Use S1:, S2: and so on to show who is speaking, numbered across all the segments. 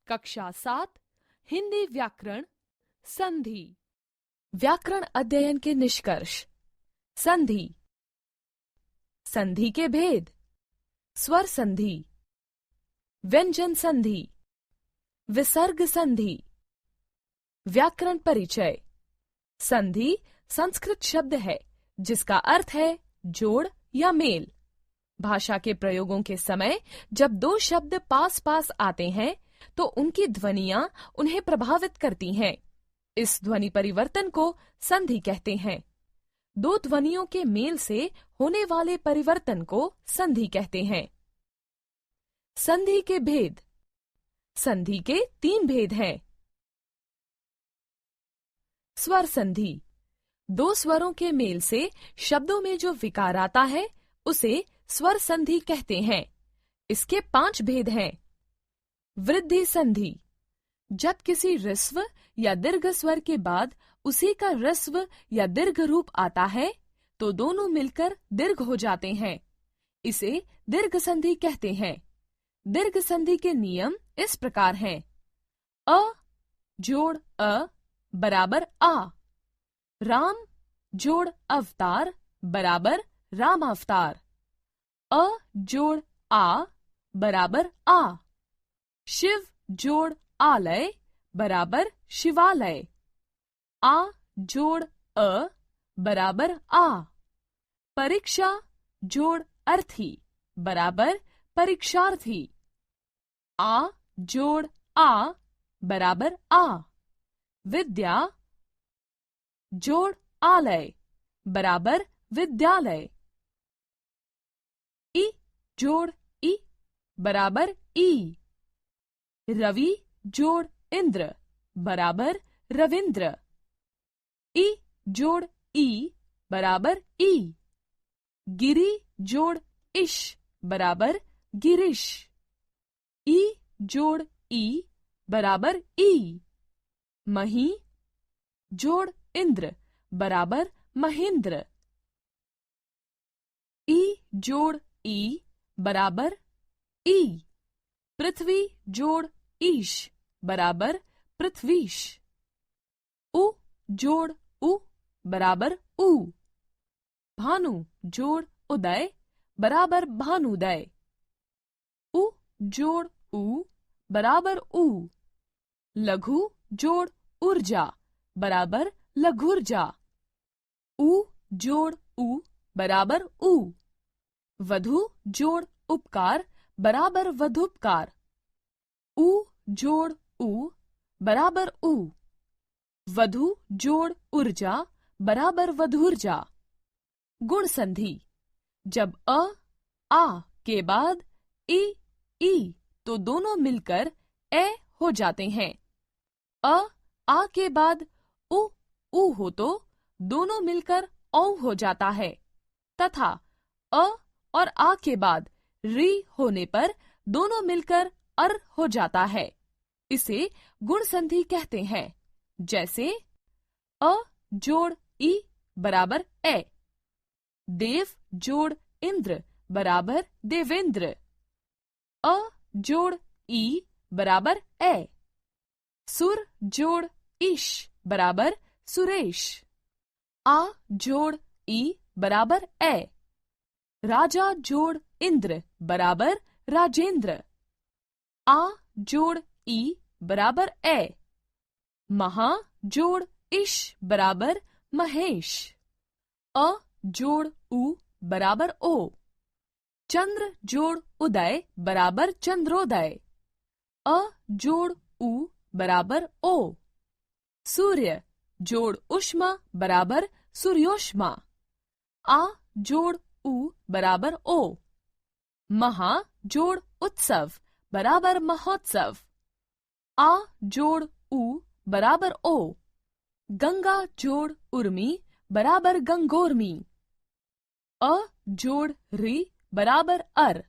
S1: कक्षा 7 हिंदी व्याकरण संधि।
S2: व्याकरण अध्ययन के निष्कर्ष। संधि, संधि के भेद, स्वर संधि, व्यंजन संधि, विसर्ग संधि। व्याकरण परिचय। संधि संस्कृत शब्द है जिसका अर्थ है जोड़ या मेल। भाषा के प्रयोगों के समय जब दो शब्द पास पास आते हैं तो उनकी ध्वनियां उन्हें प्रभावित करती हैं। इस ध्वनि परिवर्तन को संधि कहते हैं। दो ध्वनियों के मेल से होने वाले परिवर्तन को संधि कहते हैं। संधि के भेद। संधि के 3 भेद हैं। स्वर संधि, दो स्वरों के मेल से शब्दों में जो विकार आता है उसे स्वर संधि कहते हैं। इसके 5 भेद हैं। वृद्धि संधि, जब किसी ह्रस्व या दीर्घ स्वर के बाद उसी का ह्रस्व या दीर्घ रूप आता है तो दोनों मिलकर दीर्घ हो जाते हैं। इसे दीर्घ संधि कहते हैं। दीर्घ संधि के नियम इस प्रकार हैं। अ जोड़ अ बराबर आ, राम जोड़ अवतार बराबर राम अवतार, अ जोड़ आ बराबर आ, शिव जोड़ आलय बराबर शिवालय, आ जोड़ अ बराबर आ, परीक्षा जोड़ अर्थी बराबर परीक्षार्थी, आ जोड़ आ बराबर आ, विद्या जोड़ आलय बराबर विद्यालय, ई जोड़ ई बराबर ई, रवि जोड़ इंद्र बराबर रविंद्र, ई जोड़ ई बराबर ई, गिरी जोड़ इश बराबर गिरीश, ई जोड़ ई बराबर ई, मही जोड़ इंद्र बराबर महेंद्र, ई जोड़ ई बराबर ई, पृथ्वी जोड़ ईश बराबर पृथ्वीश, उ जोड़ उ बराबर उ, भानु जोड़ उदय बराबर भानुदय, उ जोड़ उ बराबर उ, लघु जोड़ ऊर्जा बराबर लघुर्जा, उ जोड़ उ बराबर उ, वधु जोड़ उपकार बराबर वधुपकार, उ जोड़ उ बराबर उ, वधु जोड़ ऊर्जा बराबर वधुर्जा। गुण संधि, जब अ आ के बाद ई तो दोनों मिलकर ए हो जाते हैं। अ आ के बाद उ हो तो दोनों मिलकर औ हो जाता है, तथा अ और आ के बाद री होने पर दोनों मिलकर अर हो जाता है। इसे गुण संधि कहते हैं। जैसे अ जोड़ ई बराबर ए, देव जोड़ इंद्र बराबर देवेंद्र, अ जोड़ ई बराबर ए, सुर जोड़ ईश बराबर सुरेश, आ जोड़ ई बराबर ए, राजा जोड़ इंद्र बराबर राजेंद्र, आ जोड़ ई बराबर ए, महा जोड़ इश बराबर महेश, अ जोड़ उ बराबर ओ, चंद्र जोड़ उदय बराबर चंद्रोदय, अ जोड़ उ बराबर ओ, सूर्य जोड़ उष्मा बराबर सूर्योष्मा, आ जोड़ उ बराबर ओ, महा जोड़ उत्सव बराबर महोत्सव, आ जोड़ उ बराबर ओ, गंगा जोड़ उर्मी बराबर गंगोर्मी, अ जोड़ री बराबर अर,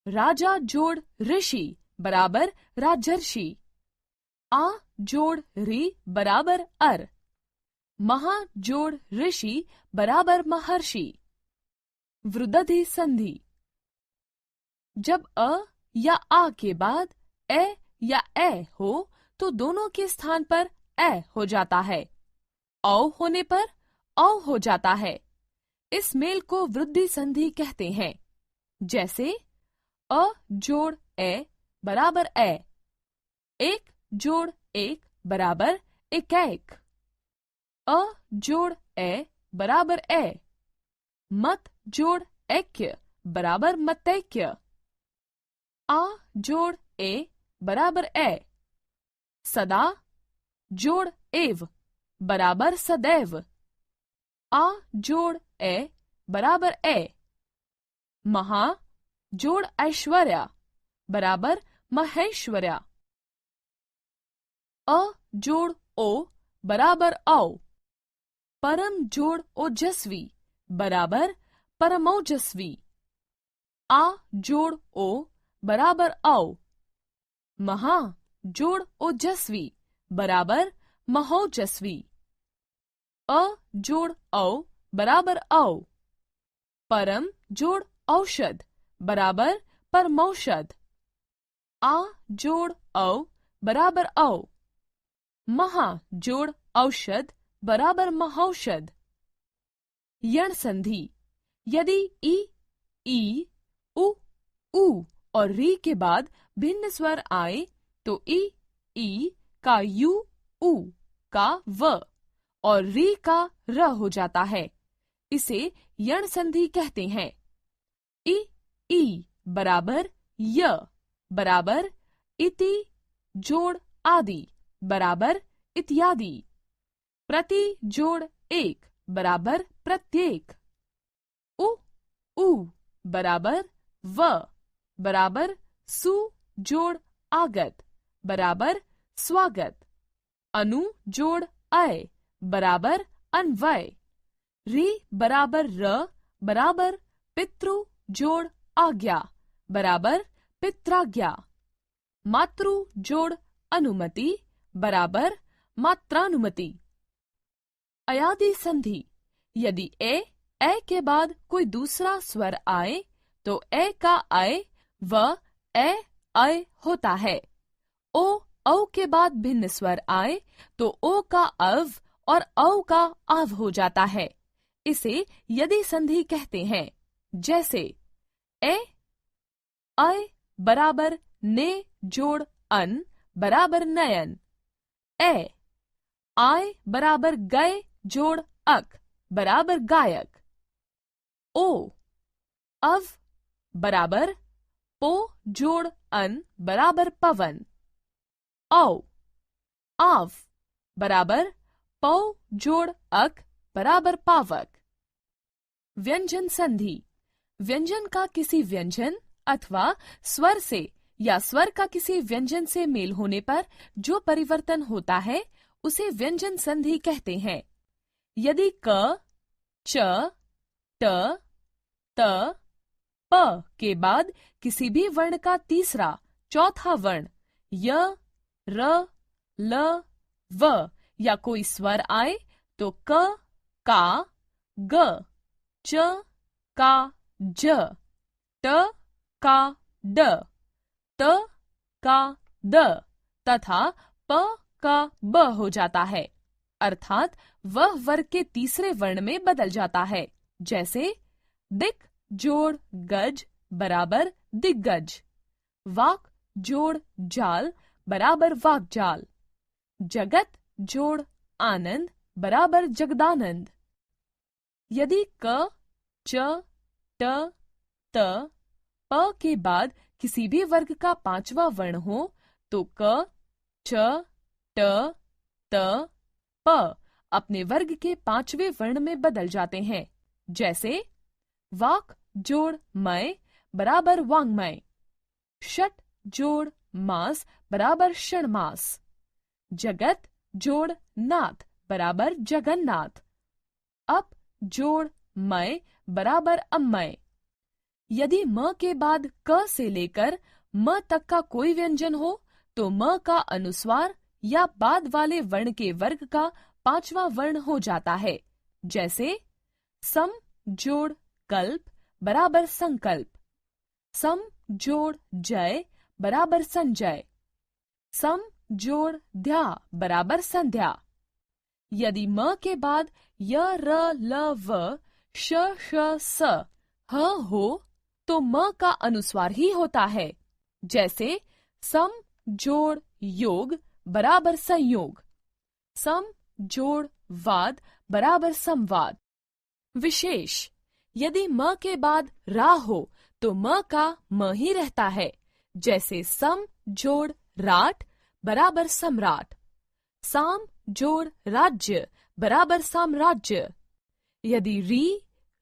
S2: राजा जोड़ ऋषि बराबर राजर्षि, आ जोड़ री बराबर अर, महा जोड़ ऋषि बराबर महर्षि। वृद्धि संधि, जब अ या आ के बाद ए या ए हो तो दोनों के स्थान पर ए हो जाता है। औ होने पर औ हो जाता है। इस मेल को वृद्धि संधि कहते हैं। जैसे अ जोड़ ए बराबर ए, एक जोड़ एक बराबर एकैक, अ जोड़ ए बराबर ए, मत जोड़ ऐक्य बराबर मतैक्य, आ जोड़ ए बराबर ए, सदा जोड़ एव बराबर सदैव, आ जोड़ ए बराबर ए, महा जोड़ ऐश्वर्या बराबर महेश्वर्या, अ जोड़ ओ बराबर औ, परम जोड़ ओजस्वी बराबर परमोजस्वी, आ जोड़ ओ बराबर औ, महा जोड़ ओजस्वी बराबर महोजस्वी, अ जोड़ औ बराबर औ, परम जोड़ औषध बराबर परमौषध, आ जोड़ औ बराबर औ, महा जोड़ औषध बराबर महौषध। यण संधि। यदि ई, उ और री के बाद भिन्न स्वर आए तो ई का यू, उ का व और री का र हो जाता है। इसे यण संधि कहते हैं। ई बराबर य बराबर इति जोड़ आदि बराबर इत्यादि, प्रति जोड़ एक बराबर प्रत्येक, उ बराबर व बराबर सु जोड़ आगत बराबर स्वागत, अनु जोड़ अय बराबर अन्वय, री बराबर र बराबर पितृ जोड़ आज्ञा बराबर पित्राज्ञा, मातृ जोड़ अनुमति बराबर मात्रानुमति। अयादि संधि। यदि ए के बाद कोई दूसरा स्वर आए तो ए का अय व ए अय होता है। औ के बाद भिन्न स्वर आए तो ओ का अव और औ का आव हो जाता है। इसे यदि संधि कहते हैं। जैसे ए अय बराबर ने जोड़ अन बराबर नयन, ए आय बराबर गए जोड़ अक बराबर गायक, ओ अव बराबर पो जोड़ अन बराबर पवन, औ आव बराबर पौ जोड़ अक बराबर पावक। व्यंजन संधि। व्यंजन का किसी व्यंजन अथवा स्वर से या स्वर का किसी व्यंजन से मेल होने पर जो परिवर्तन होता है उसे व्यंजन संधि कहते हैं। यदि क, च, ट, त, प के बाद किसी भी वर्ण का तीसरा, चौथा वर्ण य, र, ल, व या कोई स्वर आए तो क, का, ग, च, का, ज, ट, का, ड, त, का, द तथा प का ब हो जाता है, अर्थात वह वर्ग के तीसरे वर्ण में बदल जाता है। जैसे दिक जोड़ गज बराबर दिग्गज, वाक जोड़ जाल बराबर वाकजाल, जगत जोड़ आनंद बराबर जगदानंद। यदि क, च, ट, त, प के बाद किसी भी वर्ग का पांचवा वर्ण हो तो क, छ, ट, त, प अपने वर्ग के पांचवें वर्ण में बदल जाते हैं। जैसे वाक जोड़ मय बराबर वांग्मय, षट जोड़ मास बराबर षणमास, जगत जोड़ नाथ बराबर जगन्नाथ, अप जोड़ मय बराबर अम्मय। यदि म के बाद क से लेकर म तक का कोई व्यंजन हो तो म का अनुस्वार या बाद वाले वर्ण के वर्ग का पांचवा वर्ण हो जाता है। जैसे सम जोड़ कल्प बराबर संकल्प, सम जोड़ जय बराबर संजय, सम जोड़ ध्या बराबर संध्या। यदि म के बाद य र ल व श श स ह हो तो म का अनुस्वार ही होता है। जैसे सम जोड़ योग बराबर संयोग, सम जोड़ वाद बराबर संवाद। विशेष, यदि म के बाद रा हो तो म का म ही रहता है। जैसे सम जोड़ राट बराबर सम्राट, साम जोड़ राज्य बराबर साम्राज्य। यदि री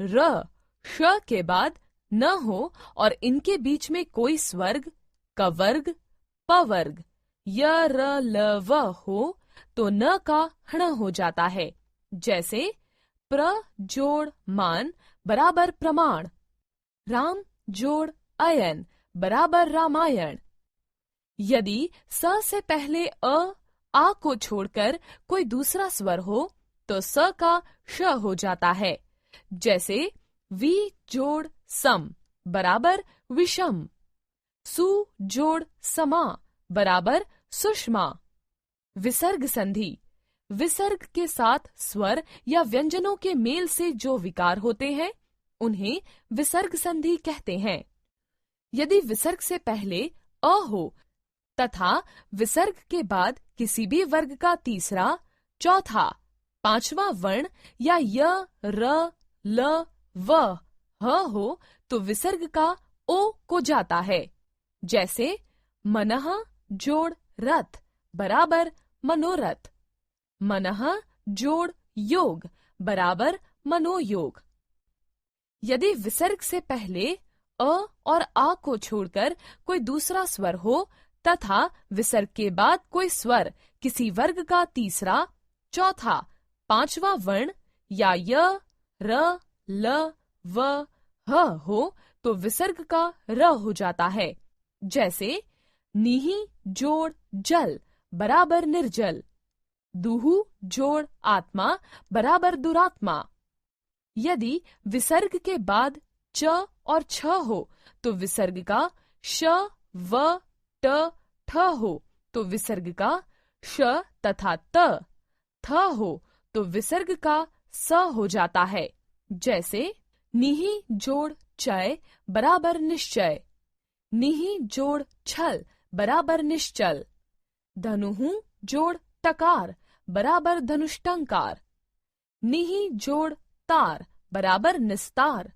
S2: र श के बाद न हो और इनके बीच में कोई स्वर्ग, कवर्ग, पवर्ग, य र ल व हो तो न का हण हो जाता है। जैसे प्र जोड़ मान बराबर प्रमाण, राम जोड़ अयन बराबर रामायण। यदि स से पहले आ को छोड़कर कोई दूसरा स्वर हो तो स का श हो जाता है। जैसे वी जोड़ सम बराबर विषम, सु जोड़ समा बराबर सुषमा। विसर्ग संधि, विसर्ग के साथ स्वर या व्यंजनों के मेल से जो विकार होते हैं उन्हें विसर्ग संधि कहते हैं। यदि विसर्ग से पहले अ हो तथा विसर्ग के बाद किसी भी वर्ग का तीसरा, चौथा, पांचवा वर्ण या य र ल व ह हो तो विसर्ग का ओ को जाता है। जैसे मनः जोड़ रथ बराबर मनोरथ, मनः जोड़ योग बराबर मनोयोग। यदि विसर्ग से पहले अ और आ को छोड़कर कोई दूसरा स्वर हो तथा विसर्ग के बाद कोई स्वर किसी वर्ग का तीसरा, चौथा, पांचवा वर्ण या य र ल व ह हो तो विसर्ग का र हो जाता है। जैसे निहि जोड़ जल बराबर निर्जल, दुहु जोड़ आत्मा बराबर दुरात्मा। यदि विसर्ग के बाद च और छ हो तो विसर्ग का श व ट ठ हो तो विसर्ग का श तथा त थ हो तो विसर्ग का स हो जाता है। जैसे निहि जोड़ चय बराबर निश्चय, निहि जोड़ छल बराबर निश्चल, धनुहु जोड़ टकार बराबर धनुष्टंकार, निहि जोड़ तार बराबर निस्तार।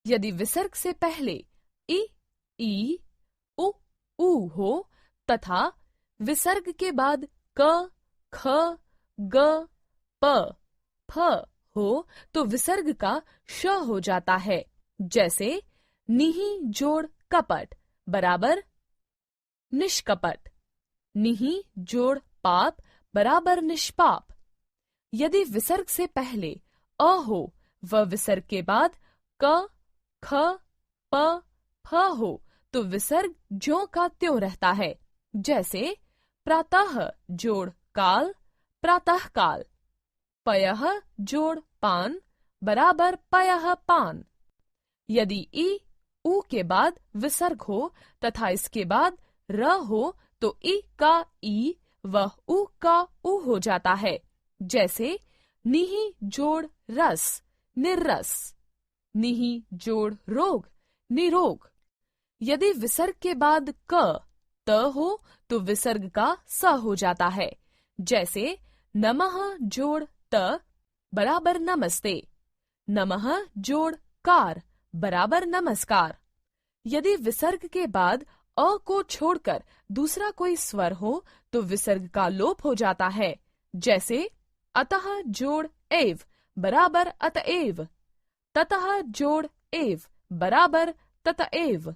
S2: यदि विसर्ग से पहले इ, ई, उ, ऊ हो तथा विसर्ग के बाद क, ख, ग, प, फ हो तो विसर्ग का श हो जाता है। जैसे निहि जोड़ कपट बराबर निष्कपट, निहि जोड़ पाप बराबर निष्पाप। यदि विसर्ग से पहले अ हो व विसर्ग के बाद क, ख, प, फ हो तो विसर्ग ज्यों का त्यों रहता है। जैसे प्रातः जोड़ काल प्रातः काल, पयः जोड़ पान बराबर पयः पान। यदि ई, ऊ के बाद विसर्ग हो तथा इसके बाद र हो तो ई का ई व ऊ का ऊ हो जाता है। जैसे निहि जोड़ रस निर्रस, निहि जोड़ रोग निरोग। यदि विसर्ग के बाद क, त हो तो विसर्ग का स हो जाता है। जैसे नमः जोड़ त बराबर नमस्ते, नमः जोड़ कार बराबर नमस्कार। यदि विसर्ग के बाद अ को छोड़कर दूसरा कोई स्वर हो तो विसर्ग का लोप हो जाता है। जैसे अतः जोड़ एव बराबर अतएव, ततः जोड़ एव बराबर ततएव।